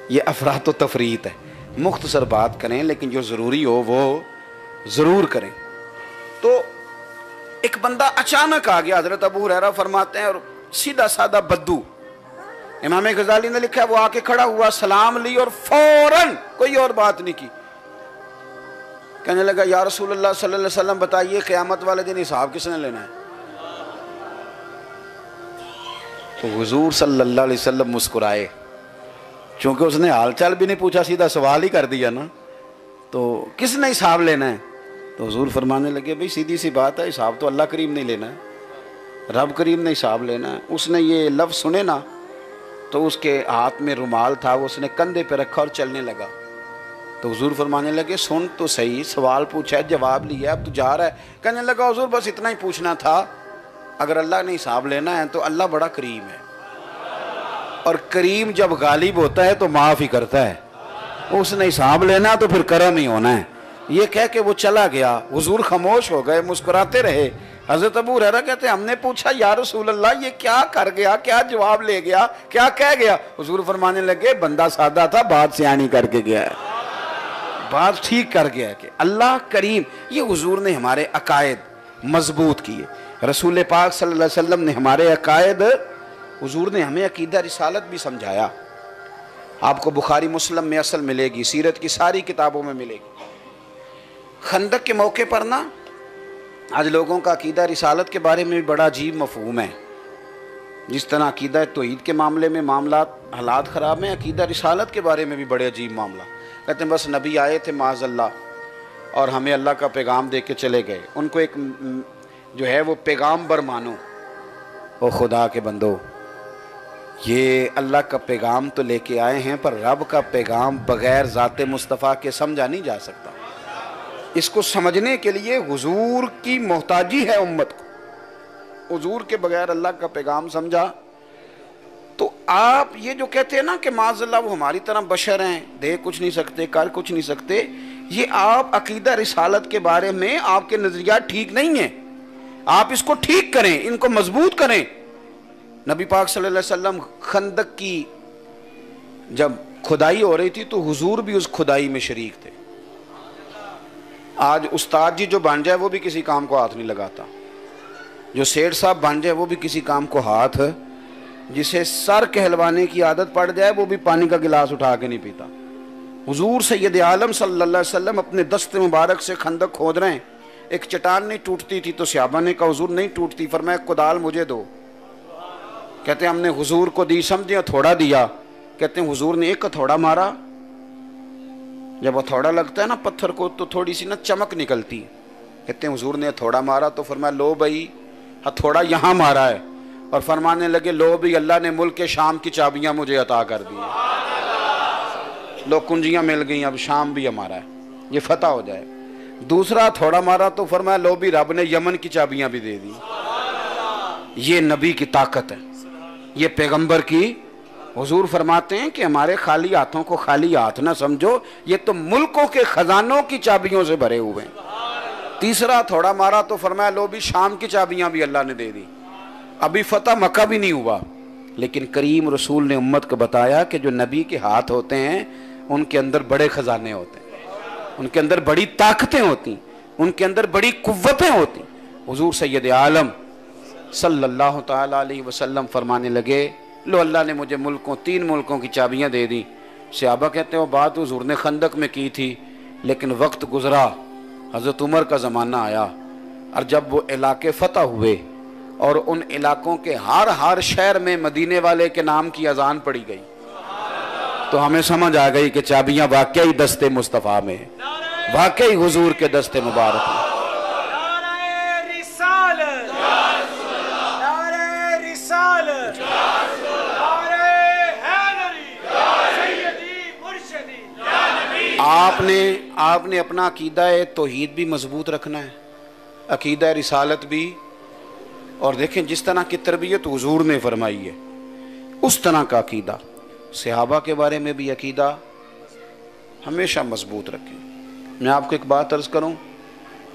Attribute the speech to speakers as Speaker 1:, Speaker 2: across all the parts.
Speaker 1: یہ افراط و تفریط ہے. مختصر بات کریں لیکن جو ضروری ہو وہ ضرور کریں. تو ایک بندہ اچانک آ گیا, حضرت ابو ہریرہ فرماتے ہیں, اور سیدھا سادہ بدو. امام غزالی نے لکھا ہے وہ آ کے کھڑا ہوا, سلام لی اور فوراً, کوئی اور بات نہیں کی, کہنے لگا یا رسول اللہ صلی اللہ علیہ وسلم بتائیے قیامت والے دن حساب کس نے لینا ہے؟ تو حضور صلی اللہ علیہ وسلم مسکرائے, چونکہ اس نے حال چال بھی نہیں پوچھا, سیدھا سوال ہی کر دیا نا, تو کس نے حساب لینا ہے؟ تو حضور فرمانے لگے بھئی سیدھی سی بات ہے, حساب تو اللہ کریم نہیں لینا ہے, رب کریم نے حساب لینا ہے. اس نے یہ لفظ سنے نا تو اس کے ہاتھ میں رومال تھا, وہ اس نے کندھے پہ رکھا اور چلنے لگا. تو حضور فرمانے لگے سن تو صحیح, سوال پوچھا ہے, جواب لیا, اب تو جا رہا ہے. کہنے لگا حضور بس اتنا ہی پوچھنا تھا, اگر اللہ نے حساب لینا ہے تو اللہ بڑا کریم ہے, اور کریم جب غالب ہوتا ہے تو معاف ہی کرتا ہے, اس نے حساب لینا تو پھر کرم ہی ہونا ہے. یہ کہہ کے وہ چلا گیا. حضور خاموش ہو گئے, مسکراتے رہے. حضرت ابو ہریرہ کہتے ہیں ہم نے پوچھا یا رسول اللہ یہ کیا کر گیا, کیا جواب لے گیا, کیا کہہ گیا؟ حضور فرمانے لگے بندہ سادہ تھا, بات سیانی کر کے گیا ہے, بات ٹھیک کر گیا ہے کہ اللہ کریم. یہ حضور نے ہمارے عقائد مضبوط کیے. رسول پاک صلی اللہ علیہ وسلم نے ہمارے عقائد, حضور نے ہمیں عقیدہ رسالت بھی سمجھایا. آپ کو بخاری مسلم میں اصل ملے گی, سیرت کی ساری کتابوں میں ملے گی. خندق کے موقع پر نا آج لوگوں کا عقیدہ رسالت کے بارے میں بھی بڑا عجیب مفہوم ہے. جس طرح عقیدہ توحید کے معاملے میں حالات خراب ہیں, عقیدہ رسالت کے بارے میں بھی بڑے عجیب معاملہ. کہتے ہیں بس نبی آئے تھے معاذ اللہ اور ہمیں اللہ کا پیغام دے کے چلے گئے, ان کو ایک جو ہے وہ پیغامبر مانو. او خدا کے بندو, یہ اللہ کا پیغام تو لے کے آئے ہیں, پر رب کا پیغام بغیر ذات مصطفیٰ کے سمجھا نہیں جا سکتا. اس کو سمجھنے کے لیے حضور کی محتاجی ہے امت کو. حضور کے بغیر اللہ کا پیغام سمجھا تو آپ یہ جو کہتے ہیں نا کہ معاذ اللہ وہ ہماری طرح بشر ہیں, دے کچھ نہیں سکتے, کر کچھ نہیں سکتے, یہ آپ عقیدہ رسالت کے بارے میں آپ کے نظریات ٹھیک نہیں ہیں. آپ اس کو ٹھیک کریں, ان کو مضبوط کریں. نبی پاک صلی اللہ علیہ وسلم خندق کی جب کھدائی ہو رہی تھی تو حضور بھی اس کھدائی میں شریک تھے. آج استاد جی جو بن جائے وہ بھی کسی کام کو ہاتھ نہیں لگاتا, جو سیٹھ صاحب بن جائے وہ بھی کسی کام کو ہاتھ, جسے سر کہلوانے کی عادت پڑ جائے وہ بھی پانی کا گلاس اٹھا کے نہیں پیتا. حضور سید عالم صلی اللہ علیہ وسلم اپنے دست مبارک سے خندق کھود رہے ہیں, ایک چٹان نہیں ٹوٹتی تھی تو صحابہ نے کہا حضور نہیں ٹوٹتی, فرمایا کدال مجھے دو. کہتے ہیں ہم نے حضور کو دی, سمجھے تھوڑا دیا. کہتے ہیں حضور نے ایک ہتھوڑا مارا, جب ہتھوڑا لگتا ہے نا پتھر کو تو تھوڑی سی نا چمک نکلتی. کہتے ہیں حضور نے ہتھوڑا مارا تو فرمایا لو بھائی ہتھوڑا یہاں مارا ہے, اور فرمانے لگے لو بھی اللہ نے ملک کے شام کی چابیاں مجھے عطا کر دی, لو کنجیاں مل گئیں, اب شام بھی ہمارا ہے, یہ فتح ہو جائے. دوسرا تھوڑا مارا تو فرمایا لو بھی رب نے یمن کی چابیاں بھی دے دی. یہ نبی کی طاقت ہے, یہ پیغمبر کی. حضور فرماتے ہیں کہ ہمارے خالی ہاتھوں کو خالی ہاتھ نہ سمجھو, یہ تو ملکوں کے خزانوں کی چابیوں سے بھرے ہوئے ہیں. تیسرا تھوڑا مارا تو فرمایا لو بھی شام کی چابیاں بھی اللہ نے دے دی. ابھی فتح مکہ بھی نہیں ہوا, لیکن کریم رسول نے امت کو بتایا کہ جو نبی کے ہاتھ ہوتے ہیں ان کے اندر بڑے خزانے ہوتے ہیں, ان کے اندر بڑی طاقتیں ہوتی, ان کے اندر بڑی قوتیں ہوتی. حضور سید عالم صلی اللہ تعالی علیہ وسلم فرمانے لگے لو اللہ نے مجھے تین ملکوں کی چابیاں دے دی. صحابہ کہتے ہیں وہ بات حضور نے خندق میں کی تھی, لیکن وقت گزرا, حضرت عمر کا زمانہ آیا, اور جب وہ علاقے فتح ہوئے اور ان علاقوں کے ہر شہر میں مدینے والے کے نام کی اذان پڑی گئی, تو ہمیں سمجھ آ گئی کہ چابیاں واقعی دست مصطفیٰ میں, واقعی حضور کے دست مبارک میں. آپ نے اپنا عقیدہ توحید بھی مضبوط رکھنا ہے, عقیدہ رسالت بھی, اور دیکھیں جس طرح کی تربیت حضور نے فرمائی ہے اس طرح کا عقیدہ. صحابہ کے بارے میں بھی عقیدہ ہمیشہ مضبوط رکھیں. میں آپ کو ایک بات عرض کروں,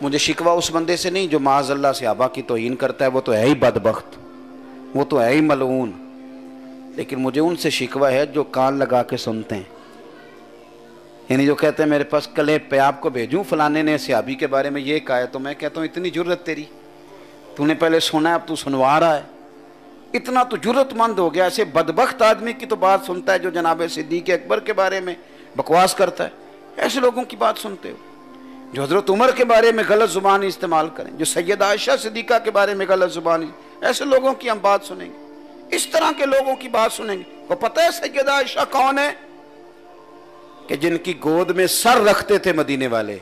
Speaker 1: مجھے شکوہ اس بندے سے نہیں جو معاذ اللہ صحابہ کی توہین کرتا ہے, وہ تو ہے ہی بدبخت, وہ تو ہے ہی ملعون, لیکن مجھے ان سے شکوہ ہے جو کان لگا کے سنتے ہیں. یعنی جو کہتے ہیں میرے پاس کلیپ پہ آپ کو بھیجوں فلانے نے صحابی کے بارے میں یہ کہا ہے، تو میں کہتا ہوں اتنی جرت تیری، تو نے پہلے سنا ہے اب تو سنوا رہا ہے، اتنا تو جرت مند ہو گیا۔ ایسے بدبخت آدمی کی تو بات سنتا ہے جو جناب صدیق اکبر کے بارے میں بکواس کرتا ہے، ایسے لوگوں کی بات سنتے ہو جو حضرت عمر کے بارے میں غلط زبان استعمال کریں، جو سیدہ عائشہ صدیقہ کے بارے میں غلط زبان، ایسے لوگوں کی ہم بات سنیں گے، اس طرح کے لوگوں کی بات سنیں گے۔ وہ پتہ ہے سیدہ عائشہ کون ہے؟ کہ جن کی گود میں سر رکھتے تھے مدینے والے،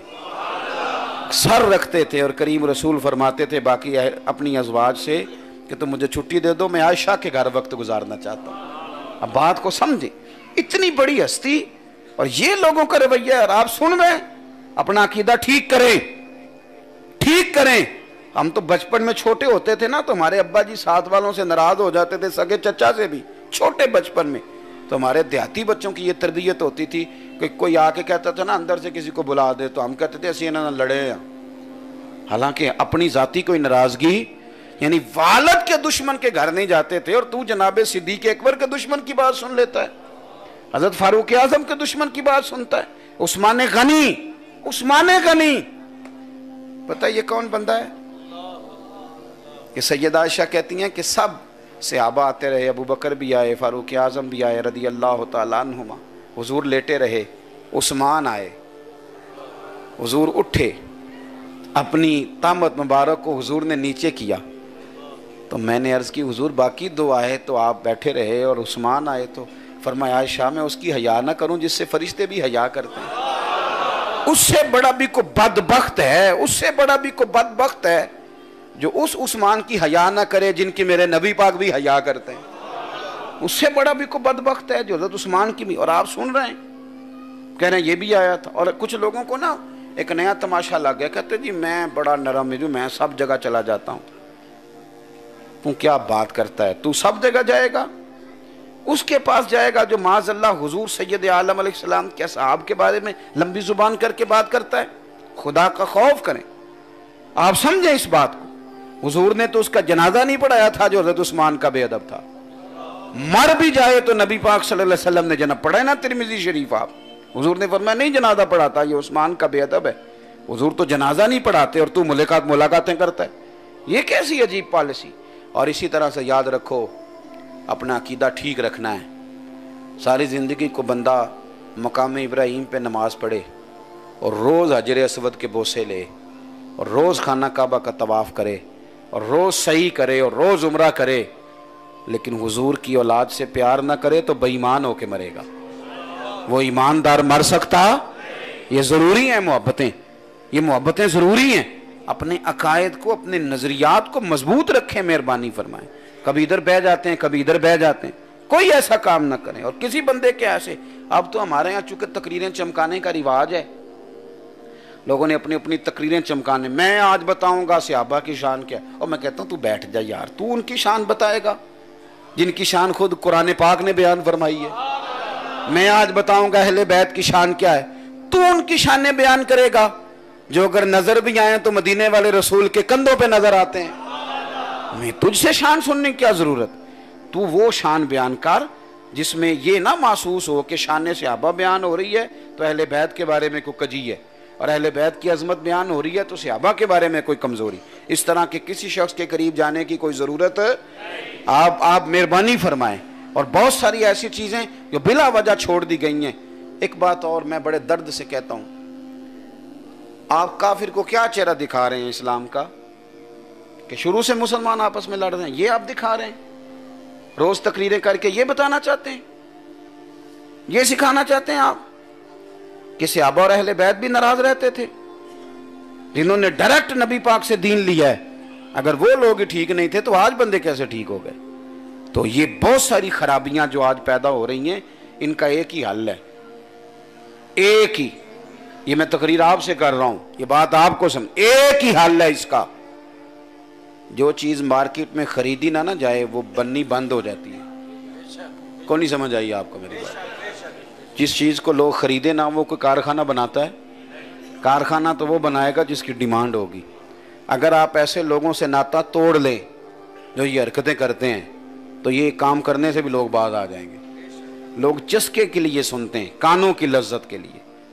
Speaker 1: سر رکھتے تھے، اور کریم رسول فرماتے تھے باقی اپنی ازواج سے کہ تم مجھے چھٹی دے دو، میں عائشہ کے گھر وقت گزارنا چاہتا ہوں۔ اب بات کو سمجھیں، اتنی بڑی ہستی اور یہ لوگوں کا رویہ ہے، اور آپ سن رہے ہیں۔ اپنا عقیدہ ٹھیک کریں، ٹھیک کریں۔ ہم تو بچپن میں چھوٹے ہوتے تھے نا، تو ہمارے ابا جی ساتھ والوں سے ناراض ہو جاتے تھے، سگے چچا سے بھی، چھوٹے بچپن میں۔ تو ہمارے دیہاتی بچوں کی یہ تربیت ہوتی تھی کہ کوئی آ کے کہتا تھا نا اندر سے کسی کو بلا دے، تو ہم کہتے تھے اسی نہ لڑے ہیں، حالانکہ اپنی ذاتی کوئی ناراضگی، یعنی والد کے دشمن کے گھر نہیں جاتے تھے، اور تو جناب صدیق اکبر کے دشمن کی بات سن لیتا ہے، حضرت فاروق اعظم کے دشمن کی بات سنتا ہے، عثمان غنی، عثمان غنی، پتہ یہ کون بندہ ہے؟ کہ سیدہ عائشہ کہتی ہیں کہ سب صحابہ آتے رہے، ابو بکر بھی آئے، فاروق اعظم بھی آئے رضی اللہ تعالیٰ عنہما، حضور لیٹے رہے، عثمان آئے، حضور اٹھے، اپنی طامت مبارک کو حضور نے نیچے کیا، تو میں نے عرض کی حضور باقی دو آئے تو آپ بیٹھے رہے اور عثمان آئے، تو فرمایا عائشہ میں اس کی حیا نہ کروں جس سے فرشتے بھی حیا کرتے ہیں، اس سے بڑا بھی کو بدبخت ہے، اس سے بڑا بھی کو بدبخت ہے جو اس عثمان کی حیا نہ کرے جن کی میرے نبی پاک بھی حیا کرتے ہیں، اس سے بڑا بھی کو بدبخت ہے جو حضرت عثمان کی بھی۔ اور آپ سن رہے ہیں، کہہ رہے ہیں یہ بھی آیا تھا۔ اور کچھ لوگوں کو نا ایک نیا تماشا لگ گیا، کہتے جی میں بڑا نرم ہوں، میں سب جگہ چلا جاتا ہوں۔ تو کیا بات کرتا ہے، تو سب جگہ جائے گا؟ اس کے پاس جائے گا جو معاذ اللہ حضور سید عالم علیہ السلام کے اصحاب کے بارے میں لمبی زبان کر کے بات کرتا ہے۔ خدا کا خوف کریں، آپ سمجھیں اس بات کو۔ حضور نے تو اس کا جنازہ نہیں پڑھایا تھا جو حضرت عثمان کا بے ادب تھا، مر بھی جائے تو نبی پاک صلی اللہ علیہ وسلم نے جناب پڑھا ہے نا ترمذی شریف، آپ حضور نے فرمایا نہیں جنازہ پڑھاتا، یہ عثمان کا بے ادب ہے، حضور تو جنازہ نہیں پڑھاتے اور تو ملاقاتیں کرتا ہے، یہ کیسی عجیب پالیسی۔ اور اسی طرح سے یاد رکھو اپنا عقیدہ ٹھیک رکھنا ہے، ساری زندگی کو بندہ مقام ابراہیم پہ نماز پڑھے اور روز حجر اسود کے بوسے لے اور روز خانہ کعبہ کا طواف کرے اور روز سعی کرے اور روز عمرہ کرے، لیکن حضور کی اولاد سے پیار نہ کرے تو بے ایمان ہو کے مرے گا۔ وہ ایماندار مر سکتا؟ یہ ضروری ہیں محبتیں، یہ محبتیں ضروری ہیں۔ اپنے عقائد کو، اپنے نظریات کو مضبوط رکھیں، مہربانی فرمائیں۔ کبھی ادھر بہ جاتے ہیں، کبھی ادھر بہ جاتے ہیں، کوئی ایسا کام نہ کریں۔ اور کسی بندے کے ایسے، اب تو ہمارے یہاں چونکہ تقریریں چمکانے کا رواج ہے، لوگوں نے اپنی اپنی تقریریں چمکانے، میں آج بتاؤں گا صحابہ کی شان کیا، اور میں کہتا ہوں تو بیٹھ جا یار، تو ان کی شان بتائے گا جن کی شان خود قرآن پاک نے بیان فرمائی ہے۔ میں آج بتاؤں گا اہل بیت کی شان کیا ہے، تو ان کی شانیں بیان کرے گا جو اگر نظر بھی آئیں تو مدینے والے رسول کے کندھوں پہ نظر آتے ہیں۔ میں تجھ سے شان سننے کی کیا ضرورت، تو وہ شان بیان کر جس میں یہ نہ محسوس ہو کہ شان صحابہ بیان ہو رہی ہے تو اہل بیت کے بارے میں کوئی کجی ہے، اور اہل بیت کی عظمت بیان ہو رہی ہے تو صحابہ کے بارے میں کوئی کمزوری۔ اس طرح کے کسی شخص کے قریب جانے کی کوئی ضرورت آپ مہربانی فرمائیں۔ اور بہت ساری ایسی چیزیں جو بلا وجہ چھوڑ دی گئی ہیں۔ ایک بات اور میں بڑے درد سے کہتا ہوں، آپ کافر کو کیا چہرہ دکھا رہے ہیں اسلام کا کہ شروع سے مسلمان آپس میں لڑ رہے ہیں، یہ آپ دکھا رہے ہیں، روز تقریریں کر کے یہ بتانا چاہتے ہیں، یہ سکھانا چاہتے ہیں آپ کہ صحابہ اور اہل بیت بھی ناراض رہتے تھے جنہوں نے ڈائریکٹ نبی پاک سے دین لیا ہے، اگر وہ لوگ ٹھیک نہیں تھے تو آج بندے کیسے ٹھیک ہو گئے؟ تو یہ بہت ساری خرابیاں جو آج پیدا ہو رہی ہیں، ان کا ایک ہی حل ہے، ایک ہی، یہ میں تقریر آپ سے کر رہا ہوں، یہ بات آپ کو سمجھ، ایک ہی حل ہے اس کا۔ جو چیز مارکیٹ میں خریدی نہ جائے وہ بننی بند ہو جاتی ہے۔ کون نہیں سمجھ آئی آپ کو میری بات؟ جس چیز کو لوگ خریدے نہ وہ کوئی کارخانہ بناتا ہے، کارخانہ تو وہ بنائے گا جس کی ڈیمانڈ ہوگی۔ اگر آپ ایسے لوگوں سے ناتا توڑ لیں جو یہ حرکتیں کرتے ہیں تو یہ کام کرنے سے بھی لوگ باز آ جائیں گے۔ لوگ چسکے کے لیے سنتے ہیں، کانوں کی لذت کے لیے،